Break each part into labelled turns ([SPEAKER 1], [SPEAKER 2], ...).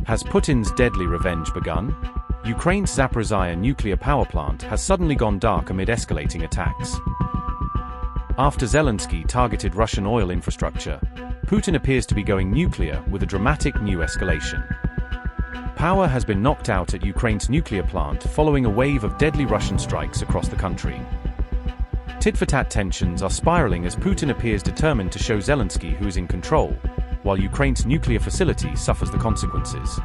[SPEAKER 1] Has Putin's deadly revenge begun? Ukraine's Zaporizhzhia Nuclear Power Plant has suddenly gone dark amid escalating attacks. After Zelensky targeted Russian oil infrastructure, Putin appears to be going nuclear with a dramatic new escalation. Power has been knocked out at Ukraine's nuclear plant following a wave of deadly Russian strikes across the country. Tit-for-tat tensions are spiraling as Putin appears determined to show Zelensky who is in control, while Ukraine's nuclear facility suffers the consequences.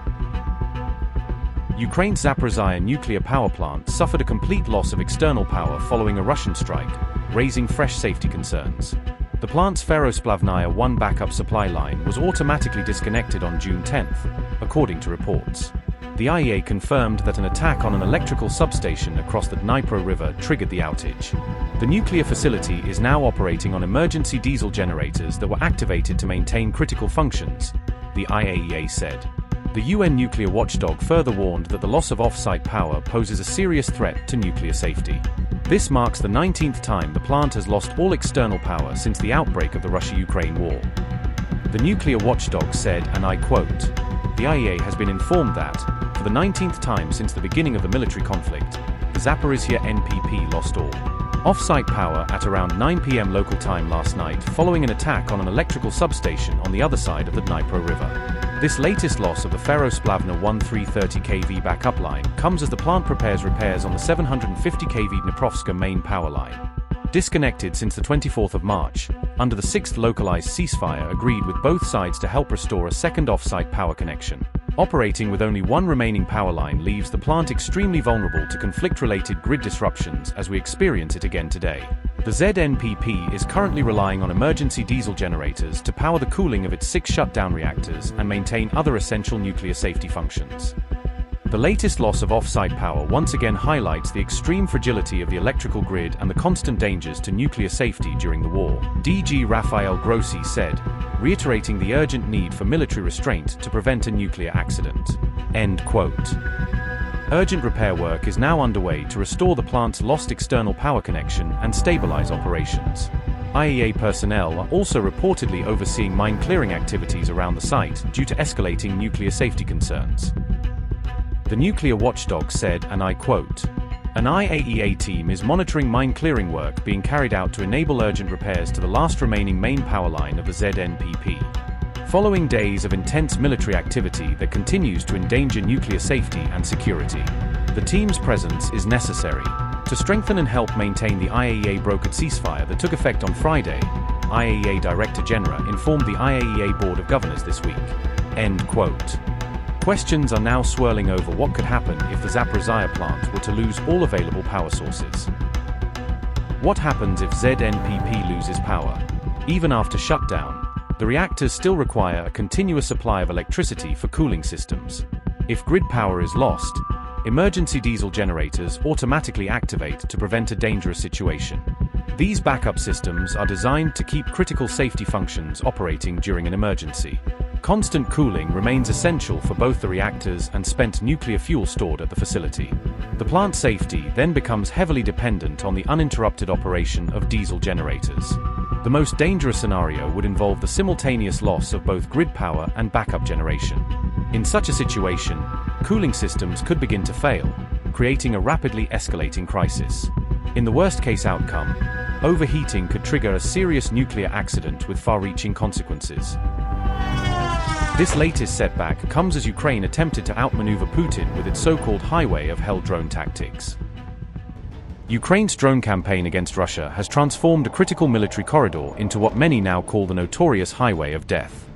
[SPEAKER 1] Ukraine's Zaporizhzhia Nuclear Power Plant suffered a complete loss of external power following a Russian strike, raising fresh safety concerns. The plant's Ferrosplavnaya 1 backup supply line was automatically disconnected on June 10th, according to reports. The I.A.E.A. confirmed that an attack on an electrical substation across the Dnipro River triggered the outage. The nuclear facility is now operating on emergency diesel generators that were activated to maintain critical functions, the I.A.E.A. said. The UN nuclear watchdog further warned that the loss of off-site power poses a serious threat to nuclear safety. This marks the 19th time the plant has lost all external power since the outbreak of the Russia-Ukraine war. The nuclear watchdog said, and I quote, "The I.A.E.A. has been informed that, for the 19th time since the beginning of the military conflict, the Zaporizhzhia NPP lost all off-site power at around 9 p.m. local time last night following an attack on an electrical substation on the other side of the Dnipro River." This latest loss of the Ferrosplavna 1330 kV backup line comes as the plant prepares repairs on the 750 kV Dniprovska main power line. Disconnected since the 24th of March, under the 6th localized ceasefire agreed with both sides to help restore a second off-site power connection. Operating with only one remaining power line leaves the plant extremely vulnerable to conflict-related grid disruptions as we experience it again today. The ZNPP is currently relying on emergency diesel generators to power the cooling of its 6 shutdown reactors and maintain other essential nuclear safety functions. The latest loss of off-site power once again highlights the extreme fragility of the electrical grid and the constant dangers to nuclear safety during the war, DG Rafael Grossi said, reiterating the urgent need for military restraint to prevent a nuclear accident. End quote. Urgent repair work is now underway to restore the plant's lost external power connection and stabilize operations. I.A.E.A. personnel are also reportedly overseeing mine clearing activities around the site due to escalating nuclear safety concerns. The nuclear watchdog said, and I quote, "An I.A.E.A. team is monitoring mine clearing work being carried out to enable urgent repairs to the last remaining main power line of the ZNPP. Following days of intense military activity that continues to endanger nuclear safety and security, the team's presence is necessary to strengthen and help maintain the I.A.E.A. brokered ceasefire that took effect on Friday," I.A.E.A. Director General informed the I.A.E.A. Board of Governors this week. End quote. Questions are now swirling over what could happen if the Zaporizhzhia plant were to lose all available power sources. What happens if ZNPP loses power? Even after shutdown, the reactors still require a continuous supply of electricity for cooling systems. If grid power is lost, emergency diesel generators automatically activate to prevent a dangerous situation. These backup systems are designed to keep critical safety functions operating during an emergency. Constant cooling remains essential for both the reactors and spent nuclear fuel stored at the facility. The plant's safety then becomes heavily dependent on the uninterrupted operation of diesel generators. The most dangerous scenario would involve the simultaneous loss of both grid power and backup generation. In such a situation, cooling systems could begin to fail, creating a rapidly escalating crisis. In the worst-case outcome, overheating could trigger a serious nuclear accident with far-reaching consequences. This latest setback comes as Ukraine attempted to outmaneuver Putin with its so-called highway of hell drone tactics. Ukraine's drone campaign against Russia has transformed a critical military corridor into what many now call the notorious highway of death.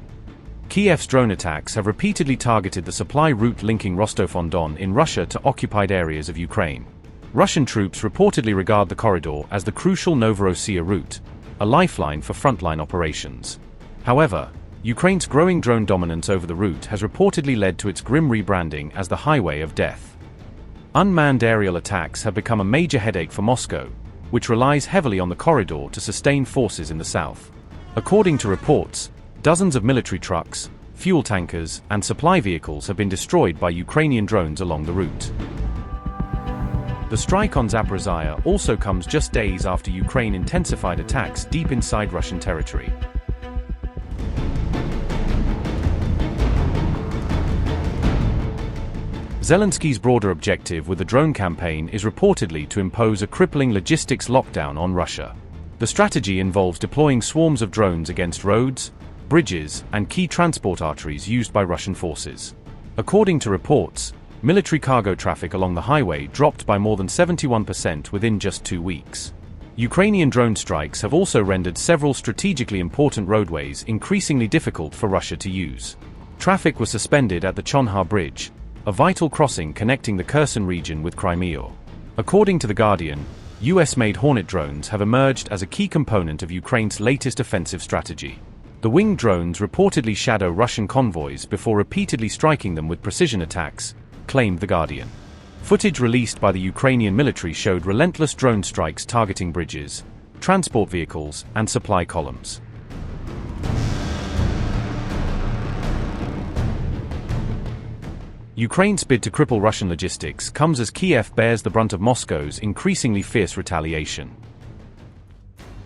[SPEAKER 1] Kiev's drone attacks have repeatedly targeted the supply route linking Rostov-on-Don in Russia to occupied areas of Ukraine. Russian troops reportedly regard the corridor as the crucial Novorossiya route, a lifeline for frontline operations. However, Ukraine's growing drone dominance over the route has reportedly led to its grim rebranding as the Highway of Death. Unmanned aerial attacks have become a major headache for Moscow, which relies heavily on the corridor to sustain forces in the south. According to reports, dozens of military trucks, fuel tankers, and supply vehicles have been destroyed by Ukrainian drones along the route. The strike on Zaporizhzhia also comes just days after Ukraine intensified attacks deep inside Russian territory. Zelensky's broader objective with the drone campaign is reportedly to impose a crippling logistics lockdown on Russia. The strategy involves deploying swarms of drones against roads, bridges, and key transport arteries used by Russian forces. According to reports, military cargo traffic along the highway dropped by more than 71% within just 2 weeks. Ukrainian drone strikes have also rendered several strategically important roadways increasingly difficult for Russia to use. Traffic was suspended at the Chonhar Bridge, a vital crossing connecting the Kherson region with Crimea. According to The Guardian, US-made Hornet drones have emerged as a key component of Ukraine's latest offensive strategy. The winged drones reportedly shadow Russian convoys before repeatedly striking them with precision attacks, claimed The Guardian. Footage released by the Ukrainian military showed relentless drone strikes targeting bridges, transport vehicles, and supply columns. Ukraine's bid to cripple Russian logistics comes as Kiev bears the brunt of Moscow's increasingly fierce retaliation.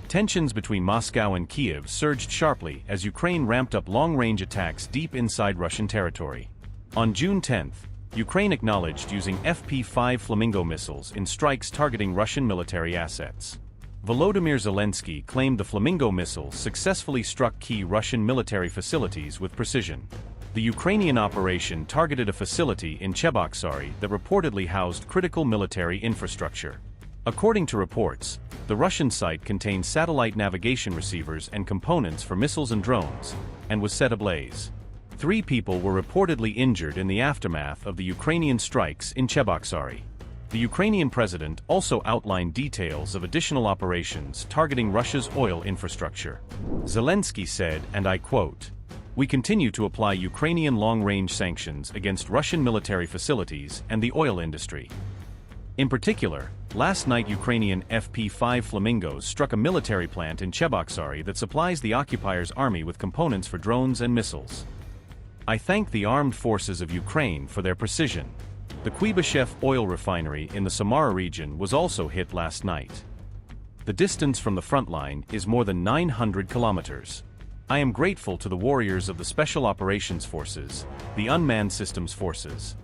[SPEAKER 1] Tensions between Moscow and Kiev surged sharply as Ukraine ramped up long-range attacks deep inside Russian territory. On June 10, Ukraine acknowledged using FP-5 Flamingo missiles in strikes targeting Russian military assets. Volodymyr Zelensky claimed the Flamingo missiles successfully struck key Russian military facilities with precision. The Ukrainian operation targeted a facility in Cheboksary that reportedly housed critical military infrastructure. According to reports, the Russian site contained satellite navigation receivers and components for missiles and drones, and was set ablaze. 3 people were reportedly injured in the aftermath of the Ukrainian strikes in Cheboksary. The Ukrainian president also outlined details of additional operations targeting Russia's oil infrastructure. Zelensky said, and I quote, "We continue to apply Ukrainian long-range sanctions against Russian military facilities and the oil industry." In particular, last night Ukrainian FP-5 Flamingos struck a military plant in Cheboksary that supplies the occupier's army with components for drones and missiles. I thank the armed forces of Ukraine for their precision. The Kuibyshev oil refinery in the Samara region was also hit last night. The distance from the front line is more than 900 kilometers. I am grateful to the warriors of the Special Operations Forces, the Unmanned Systems Forces,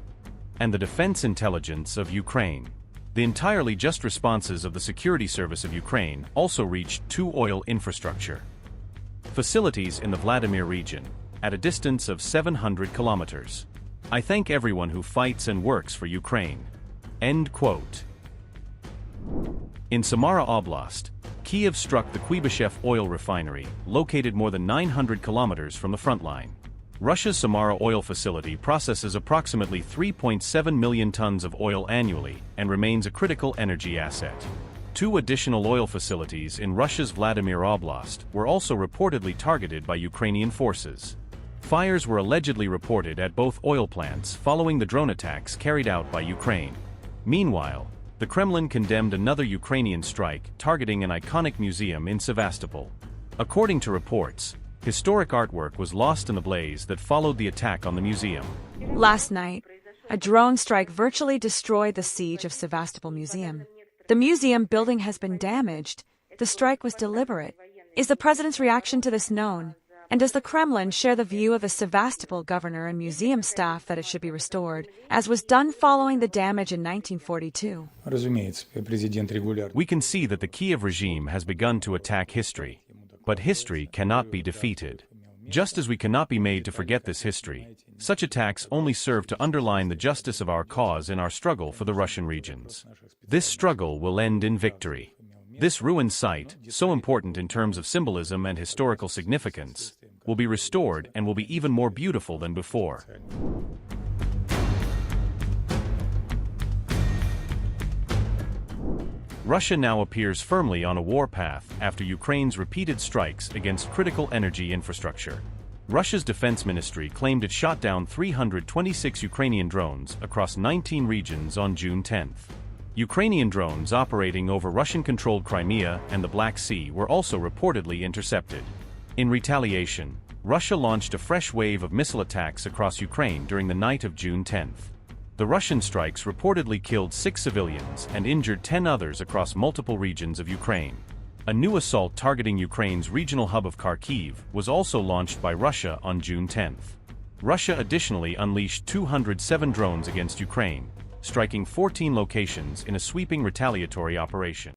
[SPEAKER 1] and the Defense Intelligence of Ukraine. The entirely just responses of the Security Service of Ukraine also reached 2 oil infrastructure facilities in the Vladimir region, at a distance of 700 kilometers. I thank everyone who fights and works for Ukraine. End quote. In Samara Oblast, Kiev struck the Kuibyshev oil refinery, located more than 900 kilometers from the front line. Russia's Samara oil facility processes approximately 3.7 million tons of oil annually and remains a critical energy asset. 2 additional oil facilities in Russia's Vladimir Oblast were also reportedly targeted by Ukrainian forces. Fires were allegedly reported at both oil plants following the drone attacks carried out by Ukraine. Meanwhile, the Kremlin condemned another Ukrainian strike targeting an iconic museum in Sevastopol. According to reports, historic artwork was lost in the blaze that followed the attack on the museum.
[SPEAKER 2] Last night, a drone strike virtually destroyed the siege of Sevastopol Museum. The museum building has been damaged. The strike was deliberate. Is the president's reaction to this known? And does the Kremlin share the view of the Sevastopol governor and museum staff that it should be restored, as was done following the damage in 1942?
[SPEAKER 1] We can see that the Kiev regime has begun to attack history. But history cannot be defeated. Just as we cannot be made to forget this history, such attacks only serve to underline the justice of our cause in our struggle for the Russian regions. This struggle will end in victory. This ruined site, so important in terms of symbolism and historical significance, will be restored and will be even more beautiful than before. Russia now appears firmly on a war path after Ukraine's repeated strikes against critical energy infrastructure. Russia's defense ministry claimed it shot down 326 Ukrainian drones across 19 regions on June 10. Ukrainian drones operating over Russian-controlled Crimea and the Black Sea were also reportedly intercepted. In retaliation, Russia launched a fresh wave of missile attacks across Ukraine during the night of June 10. The Russian strikes reportedly killed 6 civilians and injured 10 others across multiple regions of Ukraine. A new assault targeting Ukraine's regional hub of Kharkiv was also launched by Russia on June 10. Russia additionally unleashed 207 drones against Ukraine, striking 14 locations in a sweeping retaliatory operation.